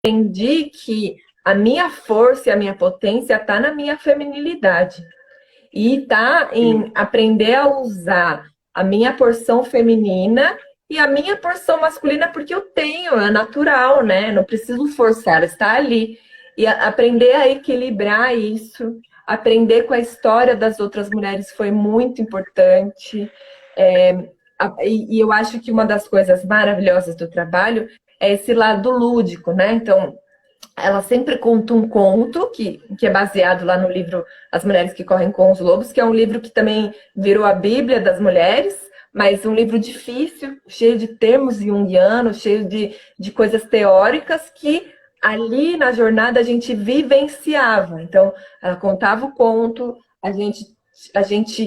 aprendi que a minha força e a minha potência está na minha feminilidade. E tá em Sim. aprender a usar a minha porção feminina e a minha porção masculina, porque eu tenho, é natural, né? Não preciso forçar, está ali. E aprender a equilibrar isso, aprender com a história das outras mulheres foi muito importante. E eu acho que uma das coisas maravilhosas do trabalho é esse lado lúdico, né? Então, ela sempre conta um conto que é baseado lá no livro As Mulheres que Correm com os Lobos, que é um livro que também virou a Bíblia das mulheres, mas um livro difícil, cheio de termos junguianos, cheio de coisas teóricas que ali na jornada a gente vivenciava. Então, ela contava o conto, a gente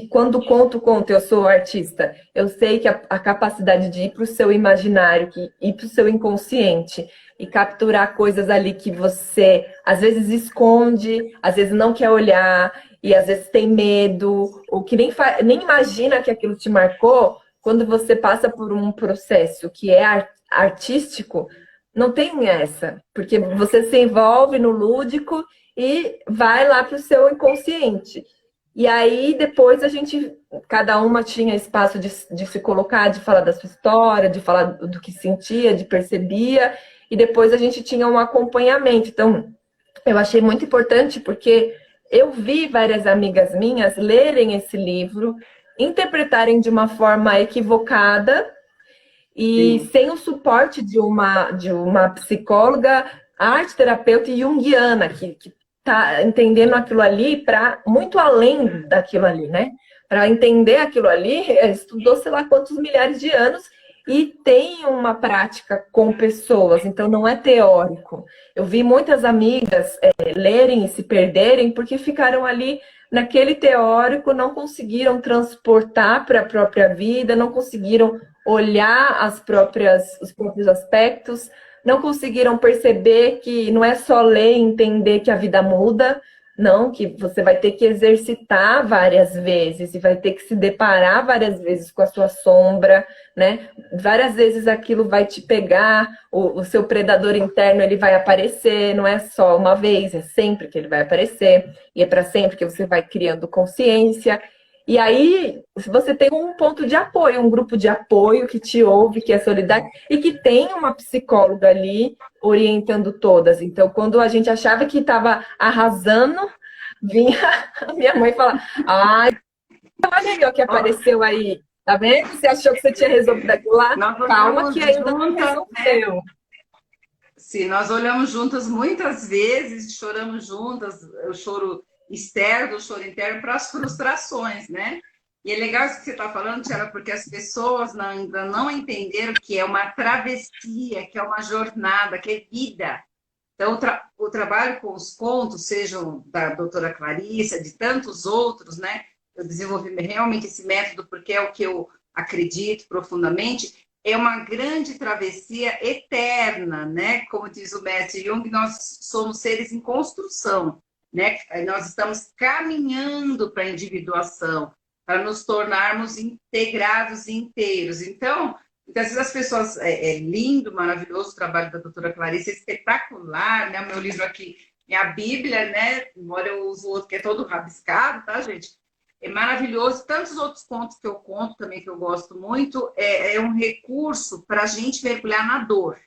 quando conta o conto, eu sou artista, eu sei que a capacidade de ir para o seu imaginário, que ir para o seu inconsciente, e capturar coisas ali que você às vezes esconde, às vezes não quer olhar, e às vezes tem medo, ou que nem imagina que aquilo te marcou, quando você passa por um processo que é artístico, não tem essa, porque você se envolve no lúdico e vai lá para o seu inconsciente. E aí depois cada uma tinha espaço de se colocar, de falar da sua história, de falar do que sentia, de percebia, e depois a gente tinha um acompanhamento. Então, eu achei muito importante porque eu vi várias amigas minhas lerem esse livro, interpretarem de uma forma equivocada e Sim. sem o suporte de uma psicóloga, arte terapeuta e junguiana, que tá entendendo aquilo ali para muito além daquilo ali, né? Para entender aquilo ali, estudou sei lá quantos milhares de anos e tem uma prática com pessoas, então não é teórico. Eu vi muitas amigas lerem e se perderem porque ficaram ali naquele teórico, não conseguiram transportar para a própria vida, não conseguiram olhar os próprios aspectos, não conseguiram perceber que não é só ler e entender que a vida muda, não, que você vai ter que exercitar várias vezes e vai ter que se deparar várias vezes com a sua sombra, né? Várias vezes aquilo vai te pegar, o seu predador interno ele vai aparecer, não é só uma vez, é sempre que ele vai aparecer, e é para sempre que você vai criando consciência. E aí, se você tem um ponto de apoio, um grupo de apoio que te ouve, que é solidário, e que tem uma psicóloga ali orientando todas. Então, quando a gente achava que estava arrasando, vinha a minha mãe falar: ai, olha aí o que Ó, apareceu aí. Tá vendo? Você achou que você tinha resolvido aquilo lá? nós Calma olhamos que ainda não juntas, resolveu. sim, nós olhamos juntas muitas vezes, choramos juntas, o choro externo, o choro interno, para as frustrações, né? E é legal isso que você está falando, Tiara, porque as pessoas ainda não entenderam que é uma travessia, que é uma jornada, que é vida. Então, o trabalho com os contos, sejam da doutora Clarissa, de tantos outros, né? Eu desenvolvi realmente esse método porque é o que eu acredito profundamente, é uma grande travessia eterna, né? Como diz o mestre Jung, nós somos seres em construção, né? Nós estamos caminhando para a individuação, para nos tornarmos integrados e inteiros. Então, muitas vezes as pessoas, é lindo, maravilhoso o trabalho da doutora Clarice, é espetacular, né? O meu livro aqui, minha Bíblia, né? Embora eu use o outro que é todo rabiscado, tá, gente? É maravilhoso. Tantos outros contos que eu conto também, que eu gosto muito, é um recurso para a gente mergulhar na dor,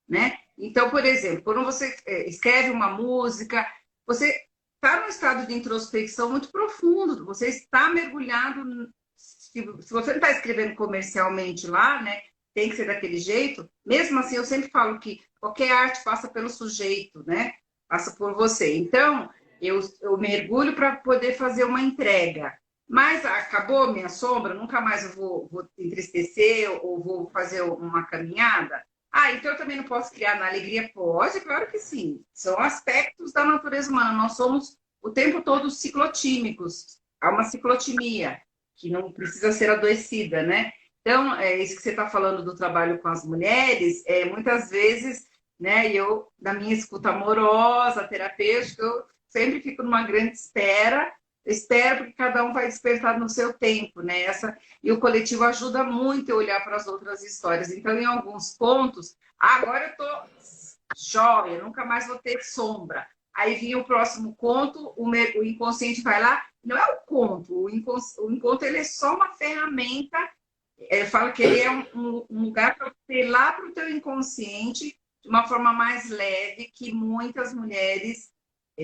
né? Então, por exemplo, quando você escreve uma música, você está num estado de introspecção muito profundo, você está mergulhado. Se você não está escrevendo comercialmente lá, né? Tem que ser daquele jeito. Mesmo assim, eu sempre falo que qualquer arte passa pelo sujeito, né? Passa por você. Então, eu mergulho para poder fazer uma entrega. Mas acabou minha sombra, nunca mais eu vou entristecer ou vou fazer uma caminhada. Ah, então eu também não posso criar na alegria? Pode, claro que sim. São aspectos da natureza humana. Nós somos o tempo todo ciclotímicos. Há uma ciclotimia, que não precisa ser adoecida, né? Então, é isso que você está falando do trabalho com as mulheres, muitas vezes, né, eu, na minha escuta amorosa, terapêutica, eu sempre fico numa grande espera, espero porque cada um vai despertar no seu tempo, né? E o coletivo ajuda muito a olhar para as outras histórias. Então, em alguns pontos, agora eu estou joia, nunca mais vou ter sombra. Aí vinha o próximo conto, o inconsciente vai lá, não é o conto, o encontro ele é só uma ferramenta. Eu falo que ele é um lugar para você ir lá para o teu inconsciente de uma forma mais leve, que muitas mulheres,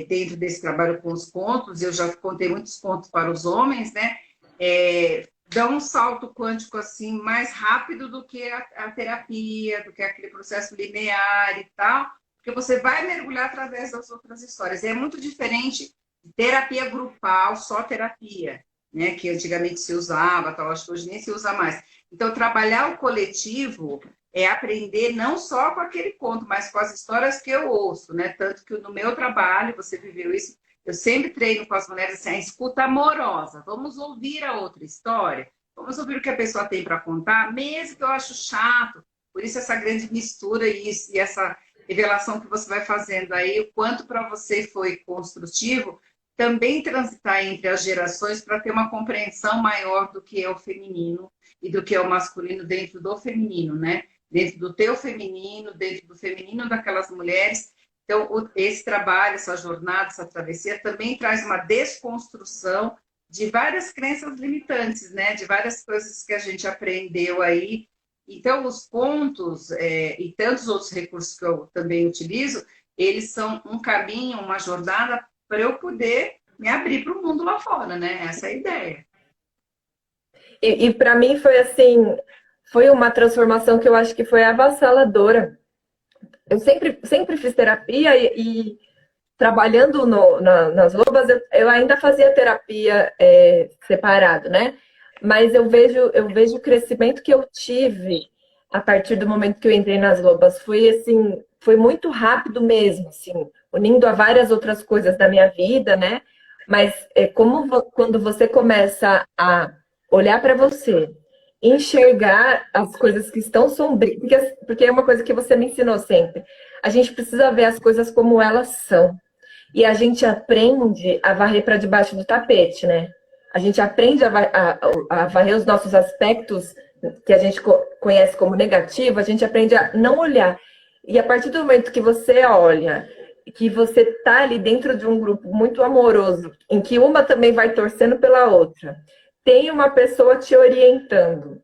dentro desse trabalho com os contos, eu já contei muitos contos para os homens, né? Dão um salto quântico assim mais rápido do que a terapia, do que aquele processo linear e tal, porque você vai mergulhar através das outras histórias. É muito diferente de terapia grupal, só terapia, né? Que antigamente se usava, tal, acho que hoje nem se usa mais. Então, trabalhar o coletivo é aprender não só com aquele conto, mas com as histórias que eu ouço, né? Tanto que no meu trabalho, você viveu isso, eu sempre treino com as mulheres assim, a escuta amorosa. Vamos ouvir a outra história, vamos ouvir o que a pessoa tem para contar, mesmo que eu acho chato. Por isso essa grande mistura e essa revelação que você vai fazendo aí, o quanto para você foi construtivo, também transitar entre as gerações para ter uma compreensão maior do que é o feminino e do que é o masculino dentro do feminino, né? Dentro do teu feminino, dentro do feminino daquelas mulheres. Então, esse trabalho, essa jornada, essa travessia também traz uma desconstrução de várias crenças limitantes, né? De várias coisas que a gente aprendeu aí. Então, os contos e tantos outros recursos que eu também utilizo, eles são um caminho, uma jornada para eu poder me abrir para o mundo lá fora, né? Essa é a ideia. E para mim foi assim, foi uma transformação que eu acho que foi avassaladora. Eu sempre fiz terapia e trabalhando nas Lobas, eu ainda fazia terapia separado, né? Mas eu vejo o crescimento que eu tive a partir do momento que eu entrei nas Lobas. Foi assim, foi muito rápido mesmo, assim, unindo a várias outras coisas da minha vida, né? Mas quando você começa a olhar para você, enxergar as coisas que estão sombrias, porque é uma coisa que você me ensinou sempre. A gente precisa ver as coisas como elas são. E a gente aprende a varrer para debaixo do tapete, né? A gente aprende a varrer os nossos aspectos que a gente conhece como negativo, a gente aprende a não olhar. E a partir do momento que você olha, que você tá ali dentro de um grupo muito amoroso, em que uma também vai torcendo pela outra, tem uma pessoa te orientando.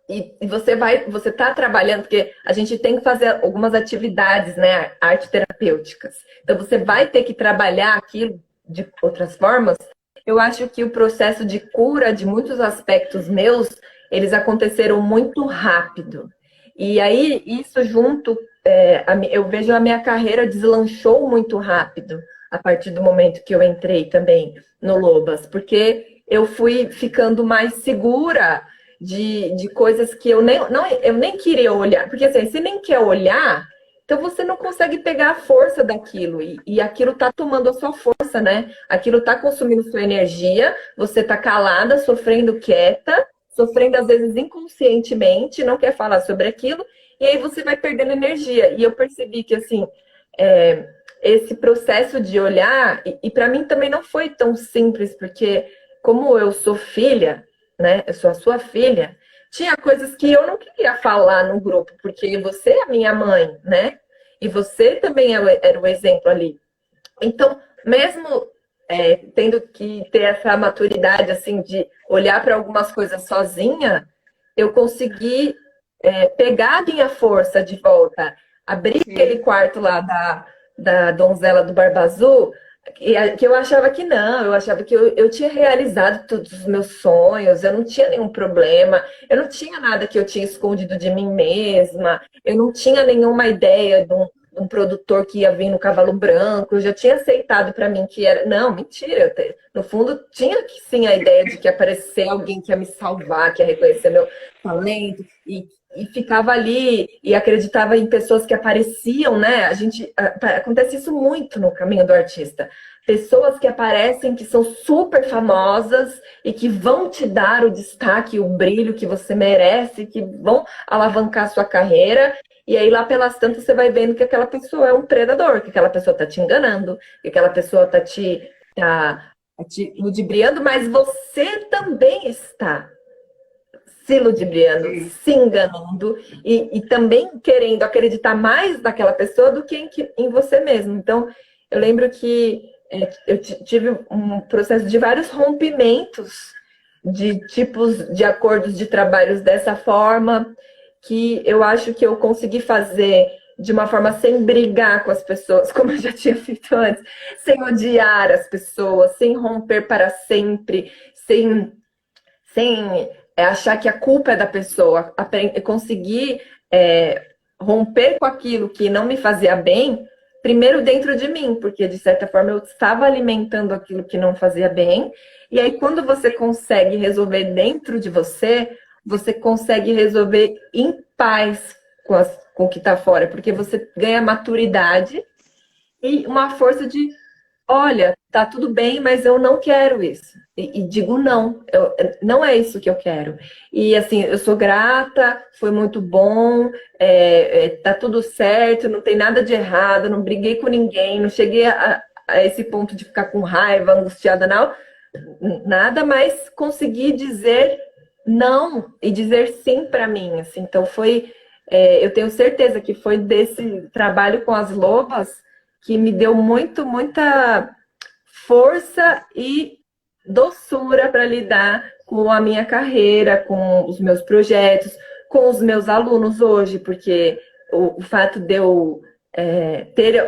E você está trabalhando, porque a gente tem que fazer algumas atividades, né, arte terapêuticas. Então você vai ter que trabalhar aquilo de outras formas. Eu acho que o processo de cura de muitos aspectos meus, eles aconteceram muito rápido. E aí, isso junto, eu vejo a minha carreira deslanchou muito rápido a partir do momento que eu entrei também no Lobas, porque eu fui ficando mais segura de coisas que eu nem queria olhar. Porque assim, você nem quer olhar, então você não consegue pegar a força daquilo. E aquilo tá tomando a sua força, né? Aquilo tá consumindo sua energia, você tá calada, sofrendo quieta, sofrendo às vezes inconscientemente, não quer falar sobre aquilo, e aí você vai perdendo energia. E eu percebi que assim, esse processo de olhar, e para mim também não foi tão simples, porque como eu sou filha, né? Eu sou a sua filha. Tinha coisas que eu não queria falar no grupo, porque você é a minha mãe, né? E você também era o exemplo ali. Então, mesmo tendo que ter essa maturidade, assim, de olhar para algumas coisas sozinha, eu consegui pegar a minha força de volta, abrir aquele Sim. quarto lá da donzela do Barba Azul, que eu achava que não, eu achava que eu tinha realizado todos os meus sonhos, eu não tinha nenhum problema, eu não tinha nada que eu tinha escondido de mim mesma, eu não tinha nenhuma ideia de um produtor que ia vir no cavalo branco, eu já tinha aceitado para mim que era. Não, mentira, no fundo tinha sim a ideia de que ia aparecer alguém que ia me salvar, que ia reconhecer meu talento, e ficava ali e acreditava em pessoas que apareciam, né? Acontece isso muito no caminho do artista. Pessoas que aparecem, que são super famosas e que vão te dar o destaque, o brilho que você merece, que vão alavancar a sua carreira. E aí, lá pelas tantas, você vai vendo que aquela pessoa é um predador, que aquela pessoa tá te enganando, que aquela pessoa tá te ludibriando, mas você também está. se ludibriando, sim, se enganando e também querendo acreditar mais naquela pessoa do que em você mesmo. Então, eu lembro que eu tive um processo de vários rompimentos de tipos de acordos de trabalhos dessa forma, que eu acho que eu consegui fazer de uma forma sem brigar com as pessoas, como eu já tinha feito antes, sem odiar as pessoas, sem romper para sempre, sem achar que a culpa é da pessoa, conseguir romper com aquilo que não me fazia bem, primeiro dentro de mim, porque de certa forma eu estava alimentando aquilo que não fazia bem, e aí quando você consegue resolver dentro de você, você consegue resolver em paz com o que está fora, porque você ganha maturidade e uma força de olha, tá tudo bem, mas eu não quero isso. E digo não, não é isso que eu quero. E assim, eu sou grata, foi muito bom, tá tudo certo, não tem nada de errado, não briguei com ninguém, não cheguei a esse ponto de ficar com raiva, angustiada, não. Nada, mas consegui dizer não e dizer sim para mim. Assim. Então eu tenho certeza que foi desse trabalho com as lobas que me deu muita força e doçura para lidar com a minha carreira, com os meus projetos, com os meus alunos hoje, porque o fato de eu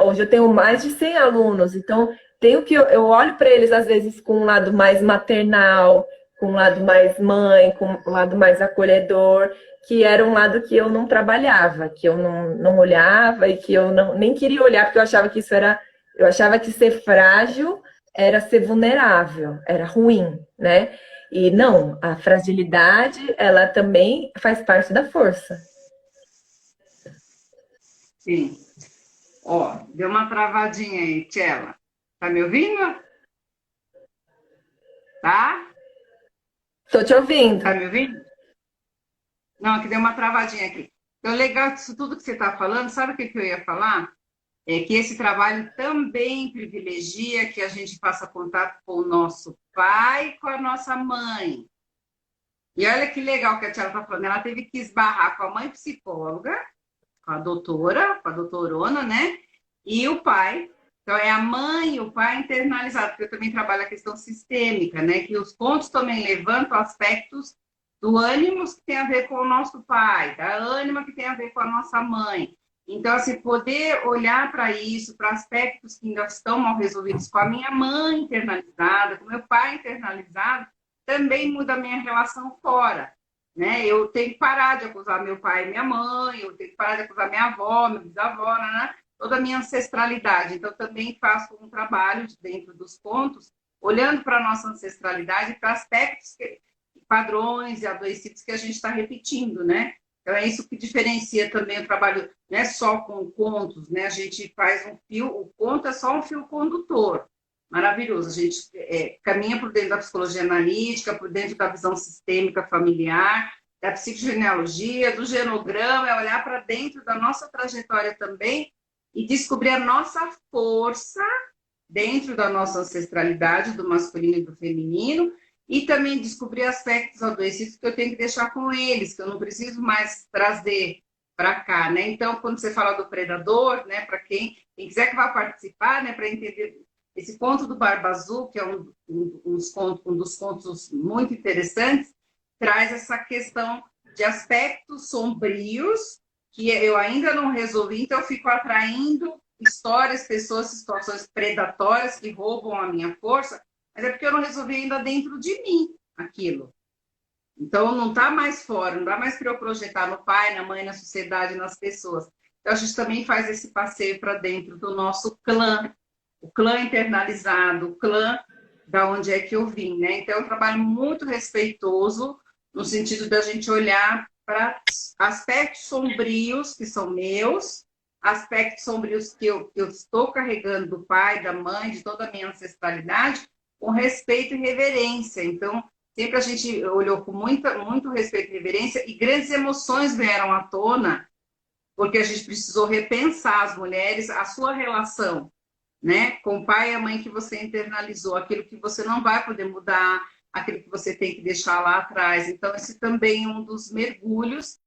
hoje eu tenho mais de 100 alunos, então tenho que eu olho para eles às vezes com um lado mais maternal, com um lado mais mãe, com um lado mais acolhedor, que era um lado que eu não trabalhava, que eu não olhava e que eu nem queria olhar, porque eu achava que eu achava que ser frágil era ser vulnerável, era ruim, né? E não, a fragilidade, ela também faz parte da força. sim. Ó, deu uma travadinha aí, Tchela. Tá me ouvindo? Tá? Tô te ouvindo. Tá me ouvindo? Não, que deu uma travadinha aqui. Então, legal disso tudo que você está falando, sabe o que eu ia falar? É que esse trabalho também privilegia que a gente faça contato com o nosso pai e com a nossa mãe. E olha que legal que a tia está falando, ela teve que esbarrar com a mãe psicóloga, com a doutorona, né? E o pai. Então, é a mãe e o pai internalizado, porque eu também trabalho a questão sistêmica, né? Que os contos também levantam aspectos do ânimo que tem a ver com o nosso pai, da ânima que tem a ver com a nossa mãe. Então, assim, poder olhar para isso, para aspectos que ainda estão mal resolvidos com a minha mãe internalizada, com o meu pai internalizado, também muda a minha relação fora. Né? Eu tenho que parar de acusar meu pai e minha mãe, eu tenho que parar de acusar minha avó, minha bisavó, né? Toda a minha ancestralidade. Então, também faço um trabalho dentro dos contos, olhando para a nossa ancestralidade, para aspectos, padrões e adoecidos que a gente está repetindo, né? Então, é isso que diferencia também o trabalho, não é só com contos, né? A gente faz um fio, o conto é só um fio condutor. Maravilhoso. A gente caminha por dentro da psicologia analítica, por dentro da visão sistêmica familiar, da psicogenealogia, do genograma, é olhar para dentro da nossa trajetória também e descobrir a nossa força dentro da nossa ancestralidade, do masculino e do feminino, e também descobrir aspectos adoecidos que eu tenho que deixar com eles, que eu não preciso mais trazer para cá, né? Então, quando você fala do predador, né, para quem quiser que vá participar, né, para entender esse conto do Barba Azul, que é um dos contos muito interessantes, traz essa questão de aspectos sombrios que eu ainda não resolvi, então eu fico atraindo histórias, pessoas, situações predatórias que roubam a minha força, mas é porque eu não resolvi ainda dentro de mim aquilo. Então não está mais fora, não dá mais para eu projetar no pai, na mãe, na sociedade, nas pessoas. Então a gente também faz esse passeio para dentro do nosso clã, o clã internalizado, o clã da onde é que eu vim, né? Então, é um trabalho muito respeitoso, no sentido da gente olhar para aspectos sombrios que são meus, aspectos sombrios que eu estou carregando do pai, da mãe, de toda a minha ancestralidade, com respeito e reverência. Então, sempre a gente olhou com muito respeito e reverência, e grandes emoções vieram à tona, porque a gente precisou repensar as mulheres, a sua relação, né, com o pai e a mãe que você internalizou, aquilo que você não vai poder mudar, aquilo que você tem que deixar lá atrás. Então, esse também é um dos mergulhos